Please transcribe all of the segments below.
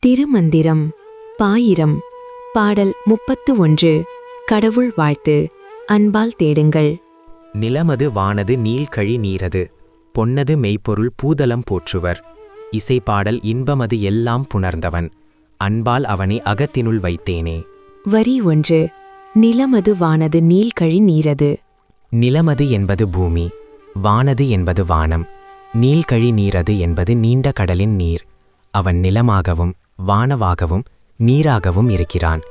திருமந்திரம் பாயிரம் பாடல் 31 கடவுள் வாழ்த்து அன்பால் தேடுங்கள். நிலமது வானது நீள்கழி நீரது பொன்னது மெய்ப்பொருள் பூதலம் போற்றுவர். இசைப்பாடல் இன்பமது எல்லாம் புணர்ந்தவன் அன்பால் அவனை அகத்தினுள் வைத்தேனே. வரி 1. நிலமது வானது நீள்கழி நீரது. நிலமது என்பது பூமி, வானது என்பது வானம், நீள்கழி நீரது என்பது நீண்ட கடலின் நீர். அவன் நிலமாகவும் வானவாகவும் நீராகவும் இருக்கிறான்.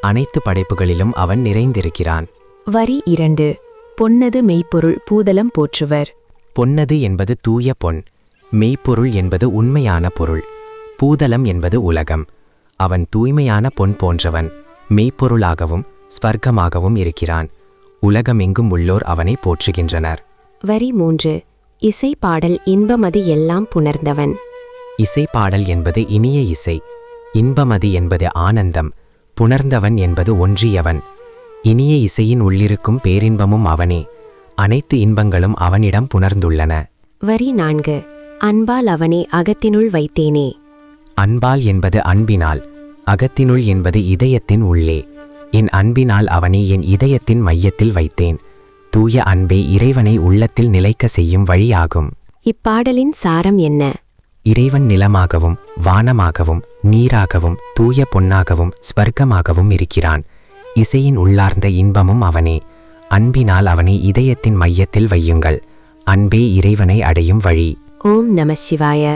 அனைத்து படைப்புகளிலும் அவன் நிறைந்திருக்கிறான். வரி 2. பொன்னது மெய்ப்பொருள் பூதலம் போற்றுவர். பொன்னது என்பது தூய பொன், மெய்ப்பொருள் என்பது உண்மையான பொருள், பூதலம் என்பது உலகம். அவன் தூய்மையான பொன் போன்றவன், மெய்ப்பொருளாகவும் ஸ்வர்க்கமாகவும் இருக்கிறான். உலகமெங்கும் உள்ளோர் அவனை போற்றுகின்றனர். வரி 3. இசைப்பாடல் இன்பமது எல்லாம் புணர்ந்தவன். இசைப்பாடல் என்பது இனிய இசை, இன்பமது என்பது ஆனந்தம், புணர்ந்தவன் என்பது ஒன்றியவன். இனிய இசையின் உள்ளிருக்கும் பேரின்பமும் அவனே, அனைத்து இன்பங்களும் அவனிடம் புணர்ந்துள்ளன. வரி 4. அன்பால் அவனை அகத்தினுள் வைத்தேனே. அன்பால் என்பது அன்பினால், அகத்தினுள் என்பது இதயத்தின் உள்ளே. என் அன்பினால் அவனை என் இதயத்தின் மையத்தில் வைத்தேன். தூய அன்பே இறைவனை உள்ளத்தில் நிலைக்க செய்யும் வழியாகும். இப்பாடலின் சாரம் என்ன? இறைவன் நிலமாகவும் வானமாகவும் நீராகவும் தூய பொன்னாகவும் ஸ்வர்க்கமாகவும் இருக்கிறான். இசையின் உள்ளார்ந்த இன்பமும் அவனே. அன்பினால் அவனை இதயத்தின் மையத்தில் வையுங்கள். அன்பே இறைவனை அடையும் வழி. ஓம் நம சிவாய.